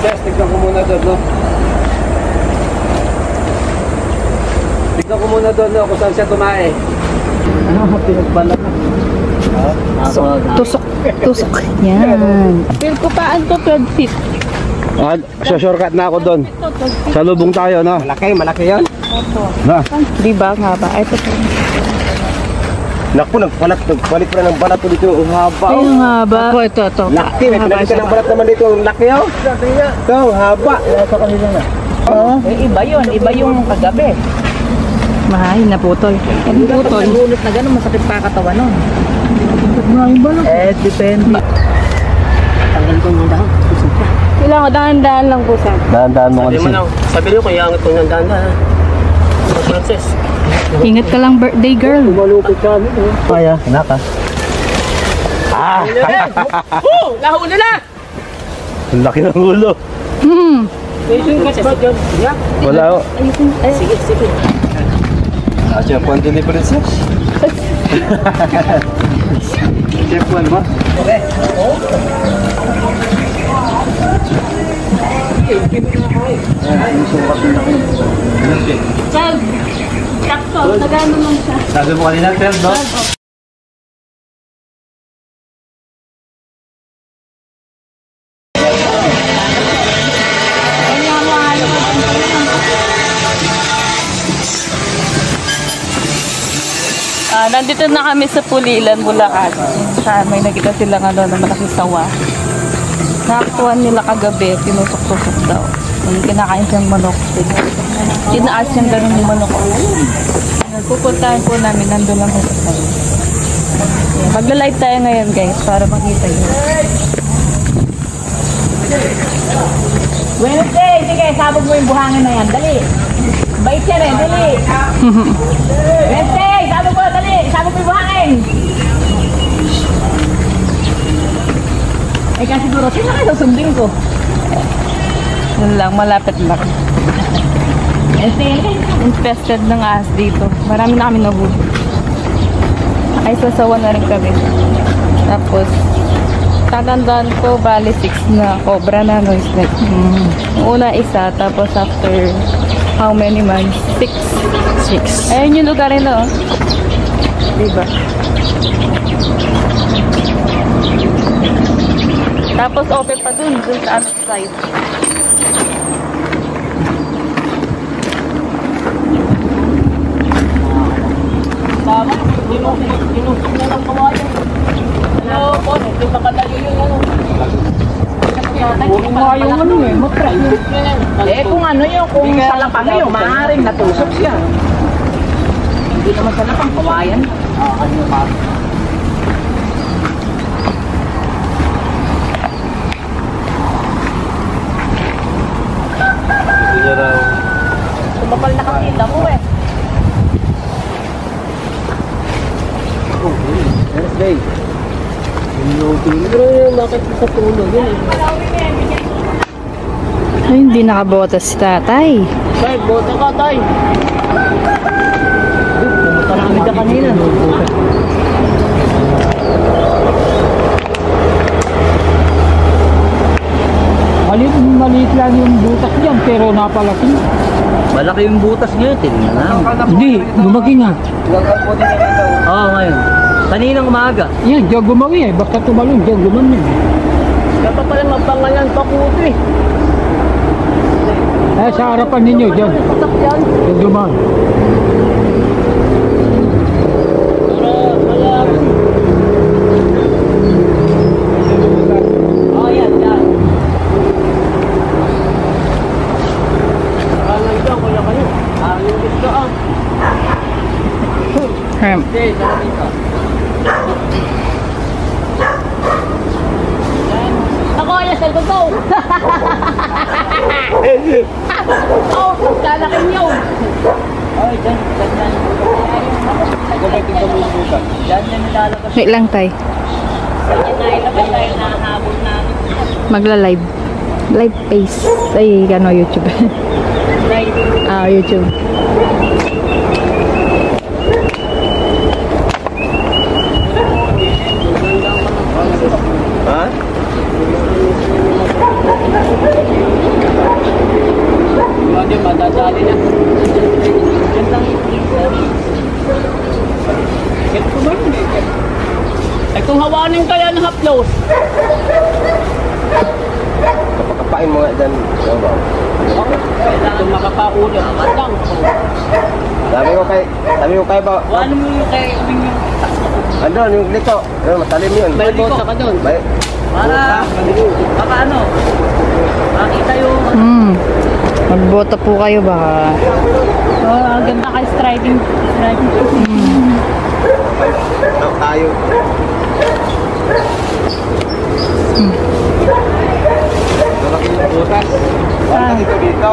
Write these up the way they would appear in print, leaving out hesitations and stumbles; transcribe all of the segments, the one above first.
Princess, tignan ko muna doon, no? Tignan ko muna doon, no? Kung saan siya tumae. Ano? Pinagbala na. Tusok. Yan. Feel ko pa to 12 feet. Shortcut na ako doon. Sa lubong tayo, no? Malaki yun? Opo. Na. Diba nga ba? Ito po. Naku, nagpalit pa ng balat ko dito. Ang haba. Ay, ang haba. Opo, ito. Laki, may pinalit ka ng balat naman dito. Ang laki, oh. Ito, ang haba. Sa kanila na. Iba yun. Iba yung kagabi. Mahay, naputol. Naputol. Nagulit na gano'n, masakit pa katawan nun. Depende. Tanggal ko yung dahon. Kailangan dahan-dahan lang po, sir. Dahan-dahan mo kasi. Sabi niyo kung iangat ko ng dahan-dahan. Princess. Ingat ka lang, birthday girl. Malupit ka, no? Kaya, naka. Lahuli na! Ang laki ng ulo. Wala, oh. Sige. Chef 1 delivery, sis. Chef 1 ba? Okay. Sir, takto. Nagano lang siya. Sabi mo kanina, Ter, no? Nandito na kami sa Pulilan, Bulacan. May nakita silang na malaking sawa. Nakuha nila kagabi, tinusok-tusok daw. Yung kinakain siyang manok. Tinaas siyang ganun yung manok. Pupuntahan po namin, nandun lang sa sawa. Magla-live tayo ngayon, guys, para makita yun. Wednesday, sige, sabog mo yung buhangin na yan. Dali. Bait yan eh, dali. Wednesday, sabog mo, dali. Sabog mo yung buhangin. Eh kasi siguro, sino kayo susundin ko? Yun lang, malapit lang. Wednesday, Infested ng ahas dito. Marami na kami nahuli. Ay, sasawa na rin kami. Tapos, tatandaan ko, bali 6 na cobra na noise net. Una isa, tapos after how many months? 6. Ayun yung lugar rin, no? Diba? Tapos open pa dun sa other side. Tama, tinusok na ng kawayan. Ano po, hindi makalayo yung ano. Yung ano eh, matry. Eh kung ano yun, kung salapang yun, maaaring natusok siya. Hindi naman salapang kawayan. Ano yung pa? Sumapal na kasita mo eh. Wednesday. Bakit sa puno yun eh? Ay, hindi nakabotas si tatay. Tay, bota ka tay. Pumunta na kami dyan kanina. Maliit lang yung butas niyan, pero napalaki. Malaki yung butas ngayon, tingnan na. Hindi, lumaki nga. Oo, ngayon. Kaninang umaga. Yan, diyan gumawi eh. Basta tumalong, diyan gumawi. Dapat pala mapangalan pakuto eh. Eh, sa harapan ninyo, diyan. Patak yan. Diyan gumawi. Oh, yan, yan. Nakalay dyan, kuya kayo. Yung gusto ah. Okay, sarapin ka. Ako, yan, cellphone ko. Oh, lalaking yun. Ay, dyan, dyan. Dyan, dyan nilalabas. Wait lang, tay. Dyan na ilabas tayo na habol namin. Magla-live. Live face. Ay, ano, YouTube. YouTube. Ha? Kuhanin kaya ng haplos. Kapakapain mo nga dyan. Kailangan makapauli. Matang. Sabi ko kay ba? Ano mo yung kay yung Andun, yung liko. Matalim yun. may bota ka doon. May, Para, baka ano, makita yung Magbota po kayo baka. oh, ganda kay striding. tayo. Malaki yung butas. Wala dito dito.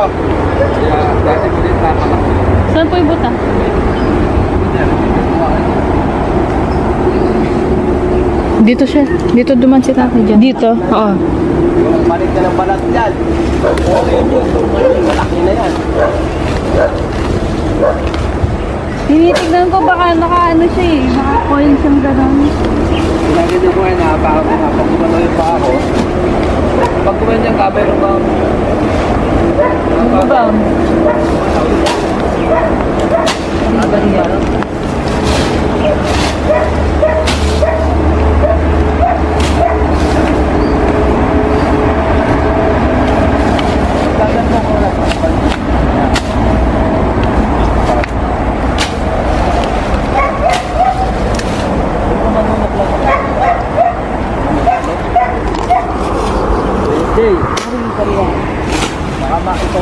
Dati ko din nakalak. Saan po yung buta? Dito siya. Dito duman si tatay dyan. Dito? Oo. Balik ka ng balat dyan. Malaki na yan. Tinitignan ko baka naka-ano siya eh. Naka-coil siyang gano'n. Ginagin ko ngayon, pag gumano yung paa ko. Pag gumano yung kabay, ano ba? Ano ba? Ano yan? Okay. Baka makita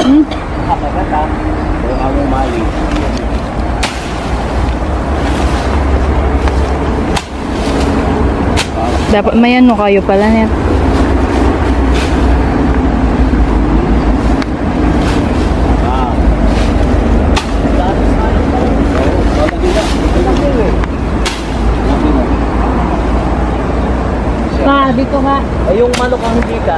yung kakagata. Yung among mali. Dapat may ano kayo pala net. Dito nga. Ay, yung manok ang hindi ka.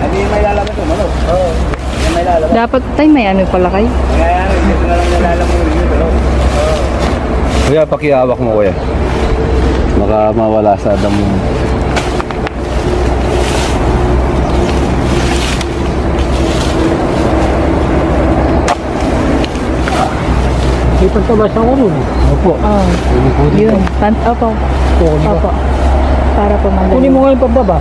Hindi may lalaman ito, manok. Oo. Hindi may lalaman. Dapat tayo may ano pala kayo. Kaya yan, hindi na lang nalalaman yung manok. Kuya, pakiawak mo kuya. Baka mawala sa damo mo. May pagtabas ako nun. Opo. Oh. Yun. Opo. Opo. Para po madali. Kunin mo nga yung pababa.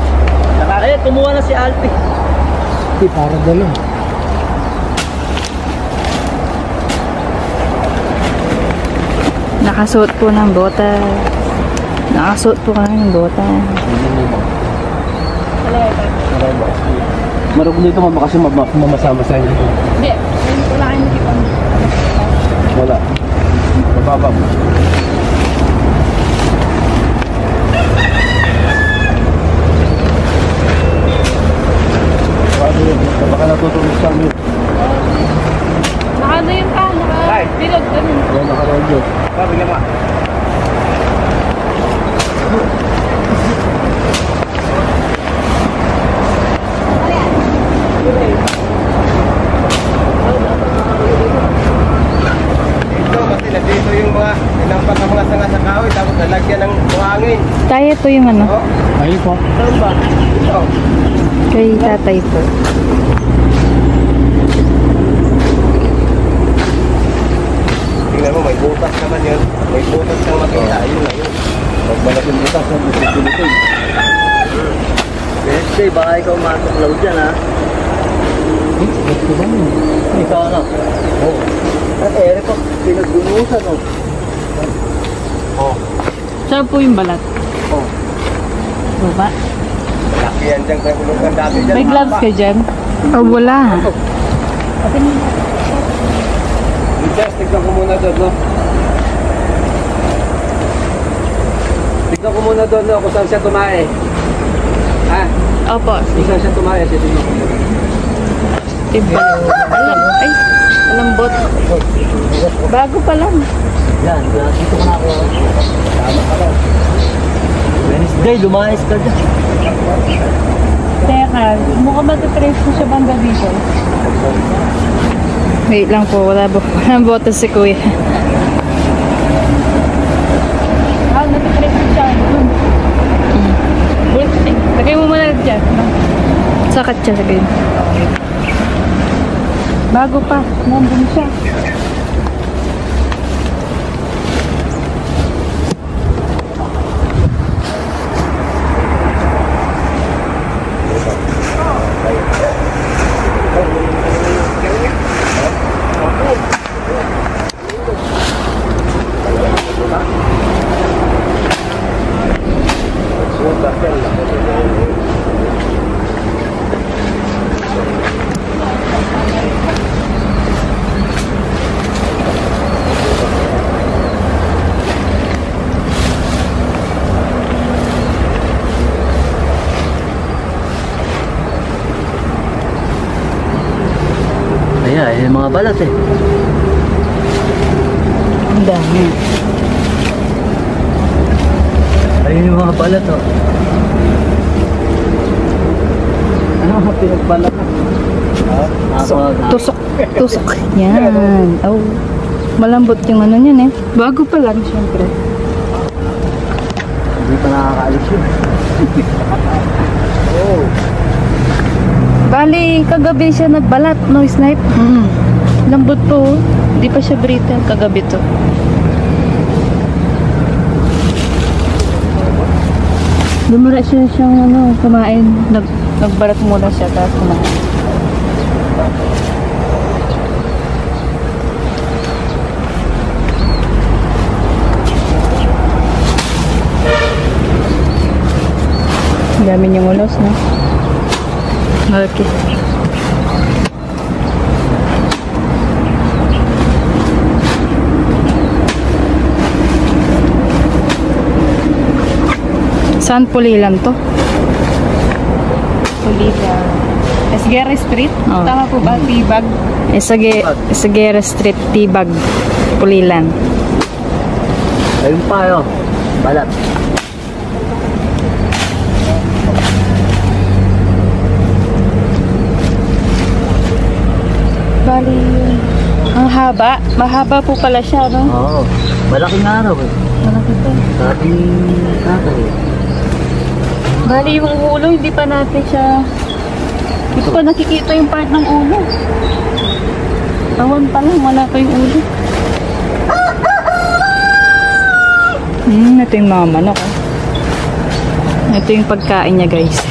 Eh, kumuha na si Alpi. Hindi, para dalo. Nakasuot po ng bota. Nakasuot po kami ng bota. Marunong dito mama kasi mamasama-masa yun. Hindi. Wala kayo nakipang. Wala. Mababa mo. Baka natutulog sa amin. Nakano yun ka? Naka-bilog ganun. Yan, nakalawag yun. Bigyan mo. Ito kasi nandito yung mga inampak ng mga sanga sa kahoy tapos nalagyan ng buhangin. Kaya po yung ano. Ayun po. Saan ba? Ito. Kay tatay po. Tingnan mo, may butas naman yun. May butas kang makita. Ayun na yun. Pag malaking butas, dito. Wednesday, baka ikaw matuklaw dyan, ha? Gusto ba yun? Ikaw, ano? Oo. Ang ere pa, pinagbunusan, oh. Oh. Saan po yung balat? Oh. Baba. Laki yan dyan, kaya bulugan dati dyan. May gloves ka dyan? Oh, wala. Just, tignan ko muna doon, no? Tignan ko muna doon, no? Kung saan siya tumae. Ha? Opo. Kung saan siya tumae, siya tignan ko. Iba. Ay, malambot. Bago pa lang. Yan, dito ko na ako. Tama ka lang. Wednesday, lumayas ka dyan. Teka, mukhang matitrace ko siya banda dito. Wait lang po, walang boto si kuya. Natitrace ko siya. Lagay mo muna dyan. Sakat siya, sagay. Bago pa, nandun siya. Ayan, yung mga balat eh. Ang dami. Ayun yung mga balat oh. Ano ang pinagbalat? Tusok. Tusok. Yan. Oh. Malambot yung ano niyan eh. Bago pa lang syempre. Hindi pa nakakaalis yun. Oh. Bali, kagabi siya nagbalat, no, Snipe? Lambot po. Hindi pa siya brittle. Kagabi to. Lumara siya siyang ano, kumain. Nagbalat muna siya, tapos kumain. Ang dami niyang ulos, no? Okay. Saan Pulilan to? Pulilan. Esguerra Street? Oh. Tama po ba? Tibag? Esguerra Street, Tibag, Pulilan. Ayun pa yun. Balat. Bali, ang haba. Mahaba po pala siya, no? Oo. Malaking araw eh. Malaki to. Sabi tatay. Bali, yung ulo, hindi pa natin siya... Hindi pa nakikita yung part ng ulo. Tawan pa lang, wala pa yung ulo. Ito yung mga manok. Ito yung pagkain niya, guys.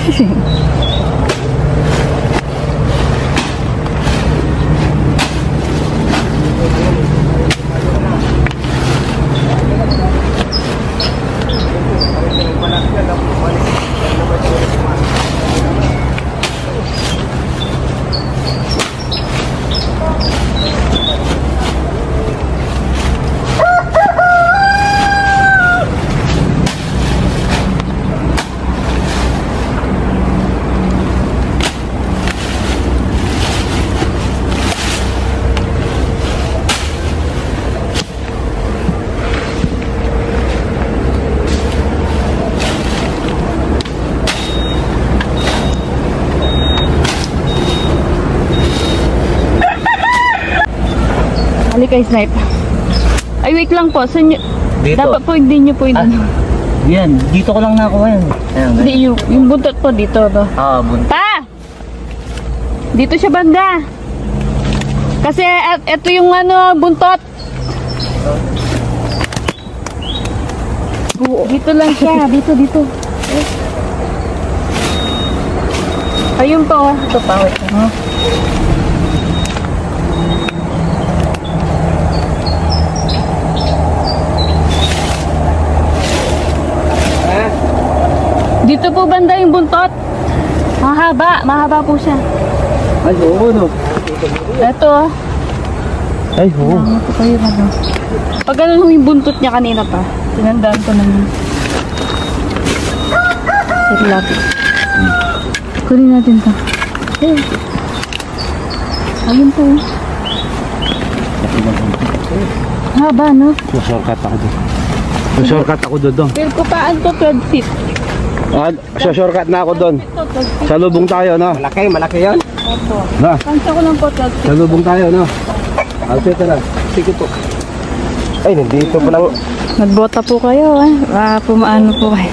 Halika, Snipe. Ay, wait lang po. Dito? Dapat po hindi nyo po yun. Yan, dito ko lang nakuha yan. Ayan, Hindi, yung buntot po dito. No? buntot. Pa! Dito siya banda. Kasi ito yung ano, buntot. Dito lang siya. Dito. Ayun po. Ito pa. Wait. Dito po banda yung buntot. Mahaba po siya. Ay, oo, no. Ito. Ay, oo. Ito kayo ano. Pag ano yung buntot niya kanina pa. Tinandaan ko na niya. Sige, lapit. Kunin natin ito. Ayun po. Haba, no? Shortcut ako doon. Pero kupaan ko 12 feet. Shortcut na ako doon. Sa lubong tayo, no? Malaki yun. Opo. Na, Pansa ko lang po 12 feet. sa lubong tayo, no? Alpita na. Sige po. Ay, nandito pa lang. Nagbota po kayo, eh. Pumaano po kayo.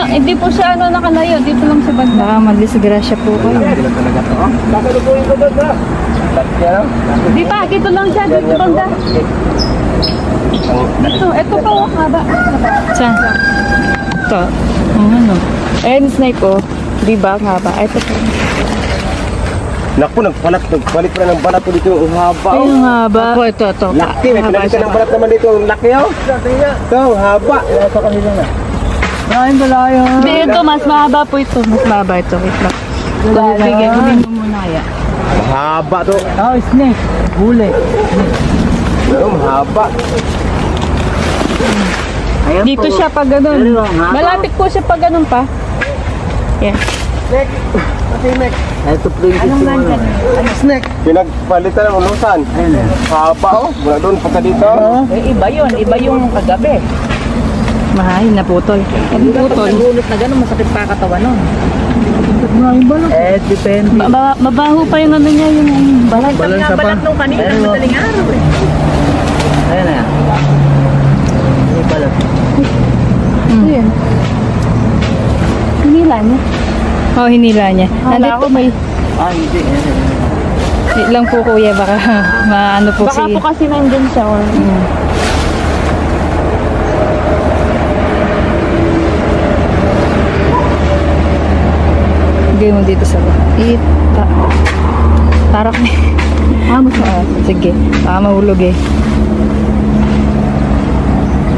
Hindi po siya nakalayo. Dito lang sa banda. Baka madisgrasya po kayo. Kasalubuhin ko doon, ha? Di pa, dito lang siya. Dito banda. Ito po, haba. Saan? Ito. Ano? Ayan, Snipe, oh. Di ba, haba? Ito po. Naku, nagpalit pa ng balat ko dito. Ang haba. Ay, ang haba. Opo, ito. Laki, may Haba pinalit ka siya. ng balat naman dito. Ang laki, oh. Ito, ang haba. Sa kanila na. Maraming malayo. Hindi, ito, mas mahaba po ito. Mas mahaba ito. Wait lang. Sige, gawin mo muna kaya. Mahaba to. Oh, snake. Huli. Ito, mahaba. Dito siya pag ganun. Malapit po siya pag ganun pa. Yan. Ito po yung Snake. Pinagpalitan ng ulusan. Haba oh. Mula doon pagka dito. Eh, iba yun. Iba yung kagabi. Mahay, naputol. Naputol. Nagulot na gano'n, masakit pa katawan nun. maraming balak. Depende. Mabaho pa yung ano niya, yung balat. Balat nga balat nung kanina, madaling araw eh. Ayan na yan. May balat. Ayan. Hinila niya. Oo, hinila niya. Nandito may... Hindi. Wait lang po kuya, baka maano po Baka po kasi nandun siya. Or... Bigay mo dito sa bahay. Tarak na. Gusto ko. Sige. Baka mahulog eh.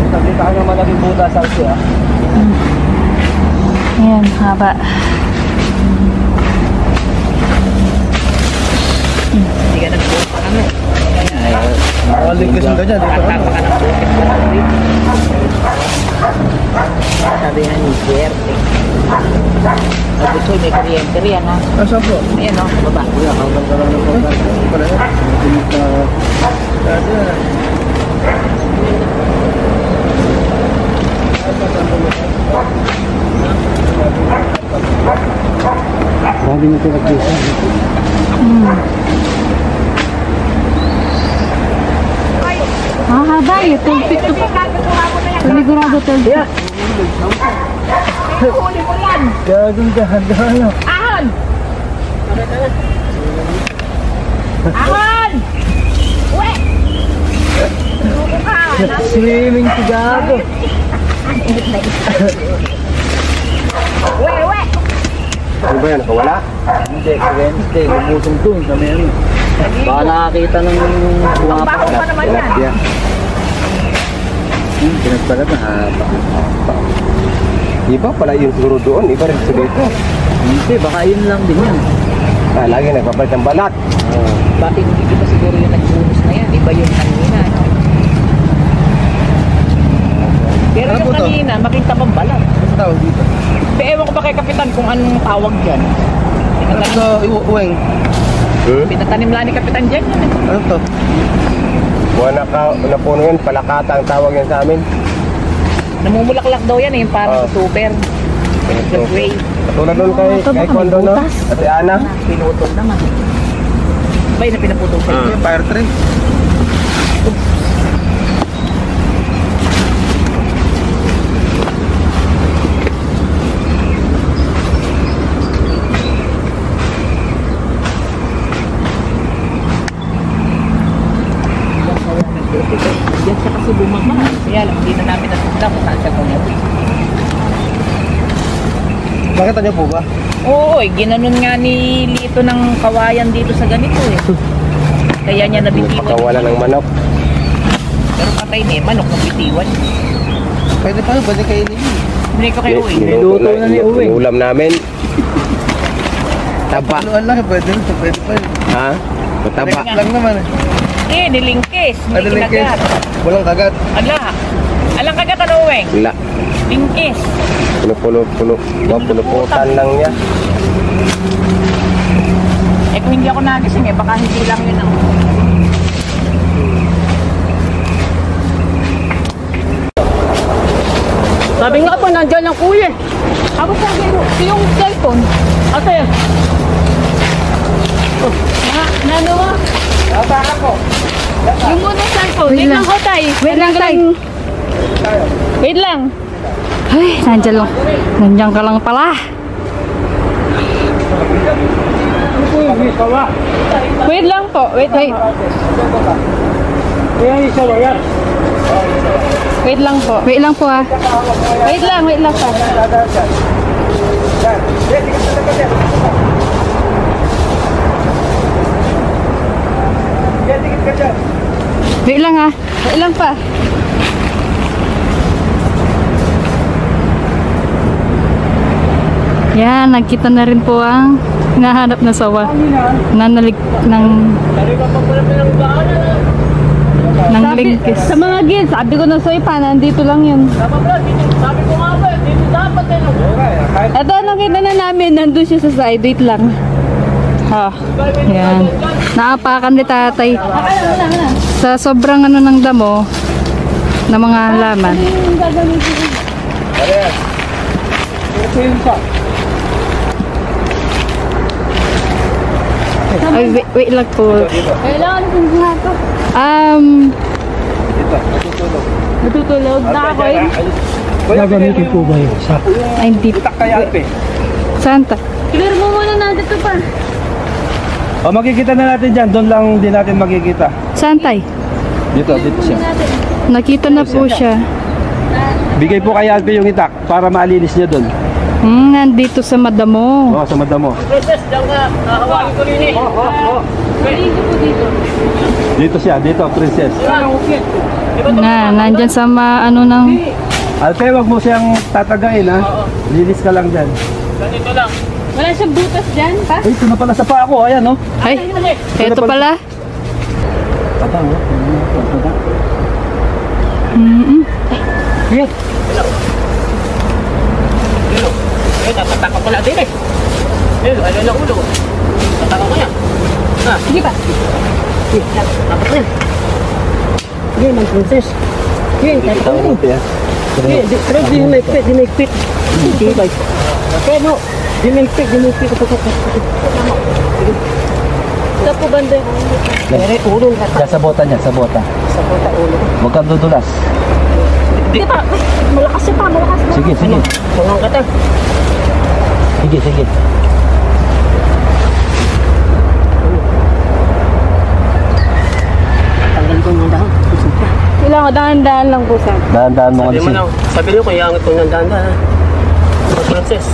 Sabi ka nga malaging buta sa siya. Ayan, haba. Hindi ka nagbuot pa kami. Makaligtas ka dyan. Dito ka. Sabi nga ni Swerte. Sabi ko, may kuryente riyan ha. Asa po? Ayan o, baba. Kuya, hanggang ka lang ng pagkakas. Pala yan. Matinit na... Dati na. Marami na pinagkisa. Haba eh. 12 feet to pa. Panigurado 12 feet. Huli mo yan! Gagong dahan-dahan. Ahon! Ahon! Uwe! Luko ka! Swimming si Gago. Uwe, uwe! Ano ba yan? Nakawala? Hindi, Wednesday. Lumusong doon sa meron. Baka nakakita ng Ang bako pa naman yan. Yeah. Pinagpalat na haba. Iba pala yung siguro doon. Iba rin sa dito. Hindi, baka yun lang din yan. Lagi nagpapalit ng balat. Bakit hindi ba siguro yung nagbunos na yan? Iba yung kanina, no? Pero Ano yung po to? kanina, makita bang balat? Ano tawag dito? Pero ewan ko ba kay Kapitan kung anong tawag dyan? Ano to? Uweng. Pinatanim lang ni Kapitan dyan yun eh. Ano to? Buwan na puno yan. Palakata ang tawag yan sa amin. Namumulaklak daw yan eh, yung parang super. The gray. Katulad doon kay Kondo, no? Ate Ana. Pinutol naman. Ba yun na pinaputol sa inyo? Fire tree. Diyan siya kasi bumaba. Kaya lang, hindi na namin nasundan kung saan siya bumaba. Bakit niyo po ba? Oo, ginanon nga ni Lito ng kawayan dito sa ganito eh. Kaya niya nabitiwan. Pakawala ng manok. Pero patay na eh, manok nabitiwan. Pwede pa, pwede kayo nila. Hindi ko kayo eh. Niluto na ni Uwing. Ulam namin. Taba. Paluan lang, pwede pa. Ha? Mataba. Lang naman eh. Eh, nilingkis. Ano Hindi lang kayo? kinagat. Walang kagat. Ala. Alang kagat ano, Uweng? Wala. Lingkis. Puno-punutan lang niya. Eh kung hindi ako nagising eh, baka hindi lang yun ang... Sabi nga po, nandiyan ang kuya. Ako sabi, yung cellphone. Ate. Nano mo? Para ko. Yung muna cellphone. Wait lang ho, tay. Wait lang, tay. Wait lang. Ay, nandiyan lang. Nandiyan ka lang pala. Wait lang po. Wait lang. Wait lang po. Wait lang po ah. Wait lang po. Wait lang ah. Wait lang pa. Yan, nagkita na rin po ang hinahanap na sawa. Nanalig ng lingkis. Sa mga gills, sabi ko na sa ipa, nandito lang yun. Sabi ko nga ba, dito dapat eh. Ito, nakita na namin, nandun siya sa side. Wait lang. Ha, yan. Naapakan ni tatay. Sa sobrang ano ng damo, na mga halaman. Ay, wait lang po. Kailangan kong buha to. Natutulog na ako eh. Gagamitin po ba yun? Sa Ay, hindi. Santa. Clear mo muna natin ito pa. O, makikita na natin dyan. Doon lang din natin makikita. Santay. Dito siya. Nakita na po siya. Bigay po kay Alpe yung itak para maalinis niya doon. Nandito sa madamo. Oo, sa madamo. Princess, diyan ka. Hawagin ko rin eh. Dito po dito. Dito siya, dito, princess. Nandyan sa ano ng... Alpe, wag mo siyang tatagain ha. Linis ka lang dyan. Ganito lang. Wala siyang butas dyan, pa? Ay, ito na pala sa paa ko. Ayan, no? Ay, eto pala. Yes. Eh, tataka ko lang din eh. Eh, ano na ulo. Tataka ko yan. Sige pa. Tataka ko yan. Sige, man princess. Sige, tataka ko. Sige, pero di mahigpit, di mahigpit. Sige, bye. Okay, no. Di mahigpit, di mahigpit. Sa po banda. Pero ulong ka. Sa bota niya, sa bota. Sa puta ulo. Huwag kang dudulas. Di pa, malakas siya pa, malakas. Sige, sige. Tungang ka ta. Sige, sige. Tanggal ko ng dahon. Kailangan dahan-dahan lang po sa. Dahan-dahan mo Sabi mo kasi. na, sabi niyo kung iangat ko ng danda ha. Princess.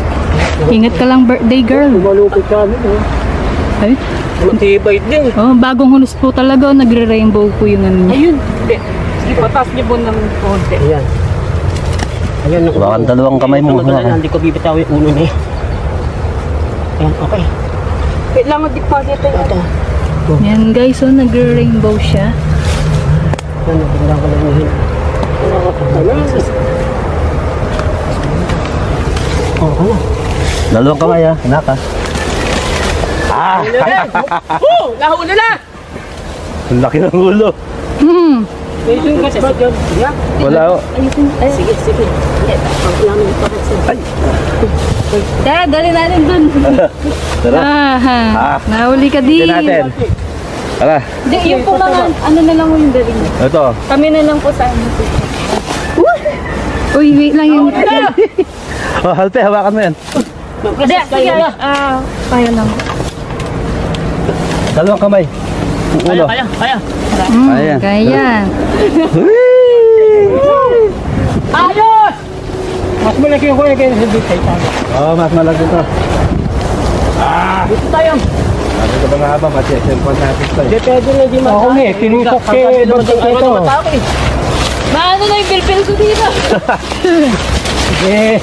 Ingat ka lang birthday girl. Malupit ka. Ay, Matibay din. oh, bagong hunos po talaga. Nagre-rainbow po yung ano niya. Ayun. Sige, patas niyo po ng konti. Ayan. Ayan. Hawakan dalawang kamay mo. Hindi ko bibitaw yung ulo niya. Ayan, okay. Kailangan deposit tayo. Ito. Yan guys, oh, nagre-rainbow siya. Ayan, tingnan ko lang yun. Oh, ano? Dalawang kamay ha, anak ha. Oh, nahuli na! Ang laki ng ulo. Ayun kasi. Wala ho. Sige, sige. Ang namin ito kasi. Tara, dali natin dun. Tara. Nahuli ka Ito din. natin. Tara. Di, yung po mga, ano na lang mo yung dali niya. Ito. Kami na lang po sa ano. Uy, wait lang yung... Oh, Alpe, hawakan mo yan. Hindi, sige. Kaya lang. Dalawang kamay. Ang ulo. Kaya. Ayan. Kaya. Ayos! mas malaki ko yung kaya sa dito. Oh, mas malaki ito. Dito tayo. Sabi ko ba nga ba, mati-cellphone natin ito eh. Depende na di Ako nga eh, tinusok kay Bagsak ito. Maano na yung pilpil ko dito? Eh,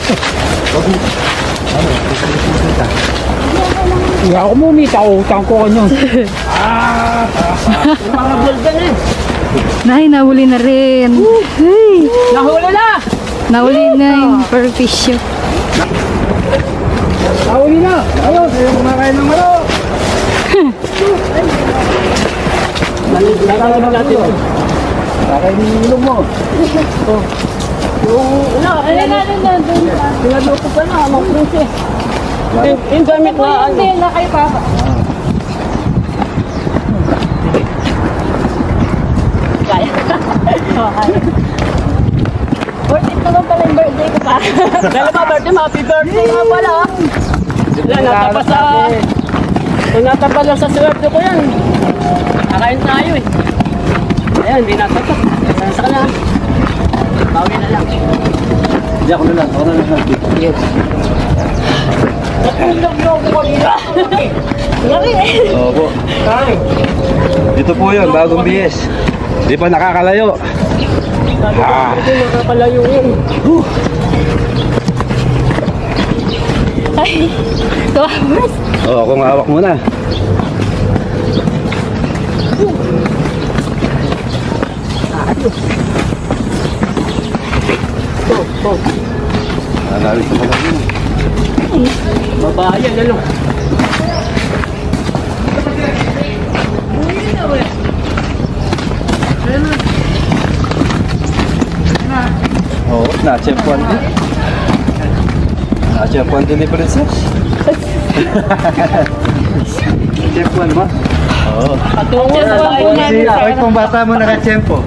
hindi ako mumita, utang ko kanyo. Mga golden eh. Nay, nahuli na rin. Hey, Nahuli na! nahuli na yung perfish. Nahuli na! Ayos, ayaw kumakain ng manok. Nalalaman natin. Kakain yung ilong mo. Ano natin na dun? Pinadoko pa na, mga princess. Yung gamit na ano. Hindi, na kay Papa. Birthday pa lang pala yung birthday ko pa. Dahil ba birthday mo, happy birthday nga pala. Wala, natapos sa... Kung natapos lang sa swerte ko yan. Kakain tayo eh. Ayan, hindi natapos. Sa ka na. Bawi na lang. Hindi ako na lang, ako na lang. Yes. Natulog niyo ako kanina. Laki eh. Opo. Dito po yun, bagong BS. Di pa nakakalayo. Sabi ko, hindi nakakalayo yun. Ay, 2 hours. Oo, kung hawak mo na. Nalawit ko pala yun. Babayan, ano? Oo, na-chef 1 din. Na-chef 1 din ni Princess. Chef 1 mo? Oo. Patungo sa bahay namin. Ay, kung bata mo naka-chempo.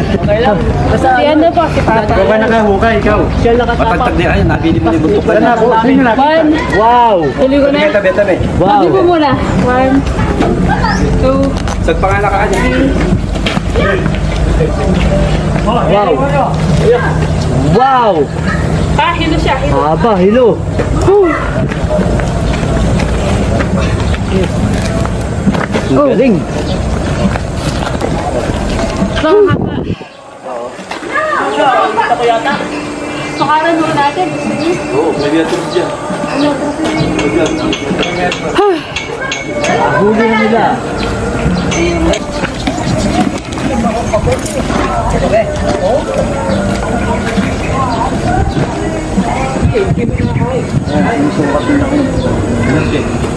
Okay lang. Basta Si ano po, si Papa. Ikaw ba nakahukay, ikaw? siya nakatapak. Patagtag niya kayo, nabili mo yung buntok. Wala po. Sino na? One. Wow! Tuloy ko na. Tabi-tabi. Sabi mo muna. 1, 2, Saan pa nga naka-kanya? Wow! Wow! hilo siya. Hilo. Haba, hilo. Ang galing. Sobrang haba. Kita ko yata. Sukaran muna natin. Oo, may biatros dyan. Huli na nila.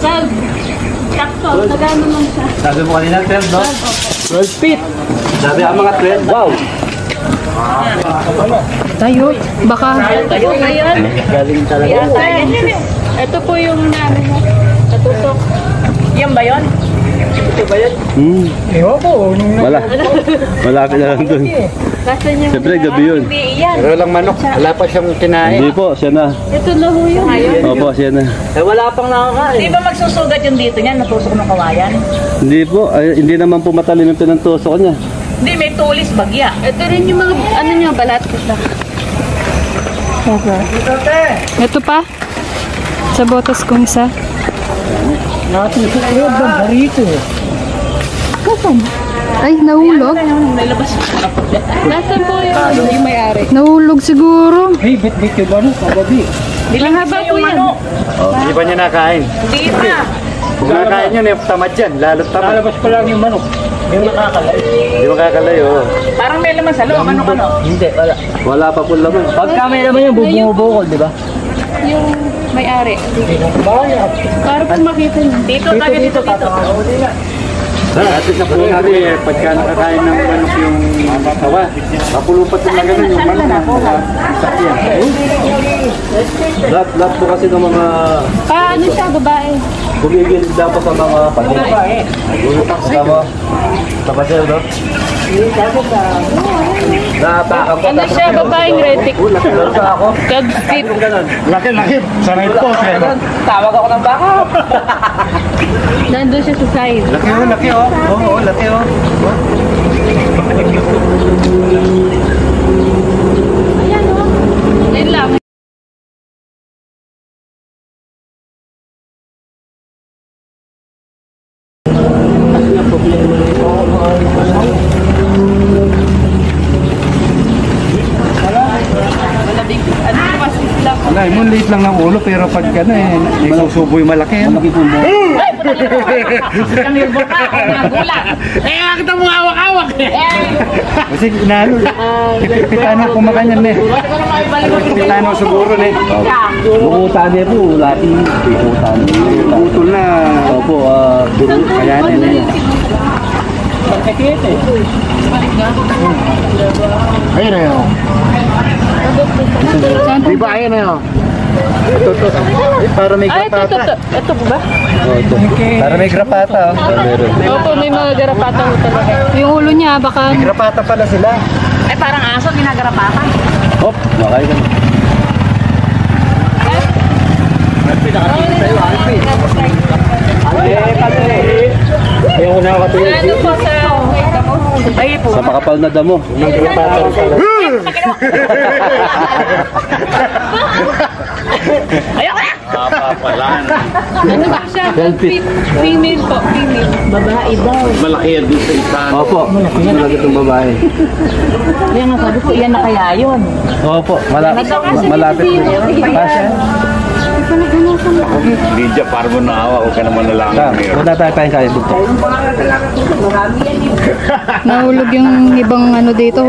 Sag. Sakto. Nagano lang siya. Sabi mo kanina, 12, no? 12 feet. Sabi ang mga 12. Wow! Tayo. Baka. Tayo ngayon. Galing talaga. Ito po yung namin. Katutok. Yan ba yun? Ito ba yan? Ewan ko, nung Wala. Malapit na lang dun. Nasaan yung... Siyempre, gabi yun. Hindi yan. Pero lang manok. Wala pa siyang kinain. Hindi po, siya na. Ito na ho yun. Opo, siya na. Eh, wala pang nakakain. Di ba magsusugat yung dito niya, natusok ng kawayan? Hindi po, ay, hindi naman po matalim yung pinantusok niya. Hindi, may tulis, bagya. Ito rin yung mga, ano nyo, balat. Okay. Ito pa. Sa botas kong isa. Natin sa loob ng barito. Kasan? Ay, nahulog. May labas Nasaan po yung may-ari? Nahulog siguro. hey, bit-bit yung ano, kagabi. Mahaba po yan. Hindi ba niya nakain? Hindi na. Kung nakain yun, tamad yan. Lalo tamad. Lalabas pa lang yung manok. Yung nakakalay. Hindi makakalayo. Parang may laman sa loob. Ano? Hindi, wala. Wala pa po laman. Pagka may naman yung bubungol, di ba? Yung may-ari. Para po makita nyo. Dito, tayo dito. At least na po natin, pagka nakakain ng manok yung tawa, kapulupat yung mga ganun yung manok na sakyan. Lahat po kasi ng mga Ano siya, babae? bumigilid daw po sa mga panig. Sama. Tapos no? Naatakan po. Ano siya, babaeng retic? Meron pa ako. Kagsit. Laki. Sanay po. Tawag ako ng baka. Nandun siya sa side. Laki oh. Oo, laki oh. Ayan o. Ayun lang. Wala, mo liit lang ng ulo pero pag ka na eh, masusubo yung malaki. Malaki po mo. Kami yung baka ako nagulat. Eh, kita mo hawak-hawak. Kasi inalo. Pitano kumakanyan eh. Pitano siguro eh. Bukutan eh po, lati. Bukutan. Butol na. Opo, kaya na eh. Ayun na yun. Di ba ayun na yun? Ito. Para may Ay, ito. Ito po ba? Para may grapata. Meron. Opo, may mga garapata mo talaga. Yung ulo niya, baka... Grapata pala sila. Ay, parang aso, ginagarapakan. Hop, makain ka na. Yung una ka tuloy. Ano po sa... Ay, po. Sa makapal na damo. Ayoko na! Ano ba siya? Female po, female. Babae daw. Malaki yan dito sa isa. Opo, malaki itong babae. Yan nga sabi ko, iyan na kaya yun. Opo, malapit. Pasya. Lydia, parang mo naawa. Huwag ka naman nalangan ngayon. Wala tayo tayong kaya dito. Nahulog yung ibang ano dito.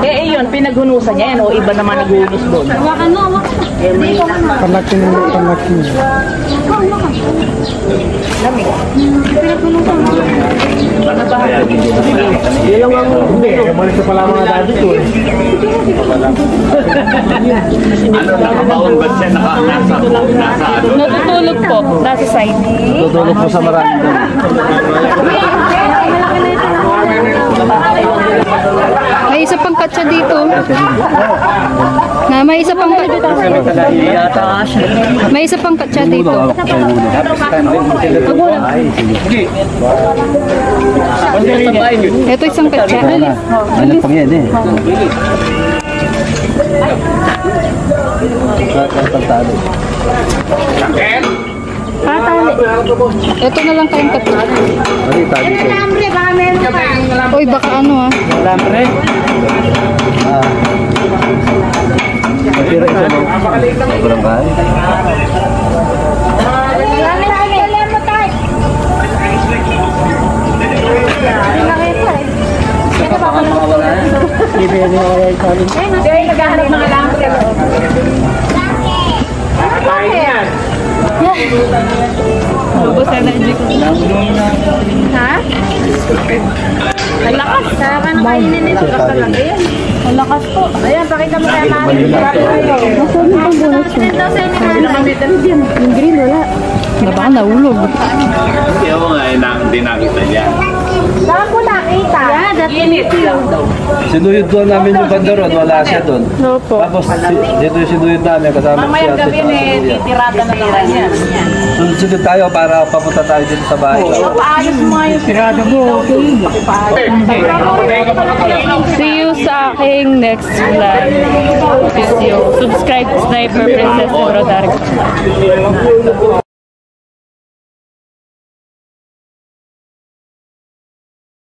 Eh, yun, pinaghunusan niya yan o iba naman naghuhunus doon. Palakin. Yun lang ang hindi. Balik sa pala mga dati ko eh. Ano, nakabaon ba siya? Nasa ano? Natutulog po. Nasa side. Tutulog po sa marami doon. May isa pang katsa dito. May isa pang katsa. May isa pang katsa dito. Ito isang katsa. Ano pang yan eh. Ito na lang kayong katsa. Ano tayo dito? Uy, baka ano ah. Lambre. Tira isa mo. Kurang bahay. Naghahanap ng alam ko. Ha? Malakas. Sarap ka na kainin nito. Malakas po. Ayan, pakita mo kaya mami. Yung green wala. Baka nahulog. Hindi ako nga, hindi nakita niya. Saan po nakita? Init lang daw. Sinuyod doon namin yung bandaron, wala siya doon. Opo. Tapos dito yung sinuyod namin kasama si Mamayang Ate. gabi may tirada na tira niya. Sunod tayo para papunta tayo dito sa bahay. Paayos mo nga yung Tirada mo. See you sa aking next vlog. Video. Subscribe to Sniper Princess and Rodarigo.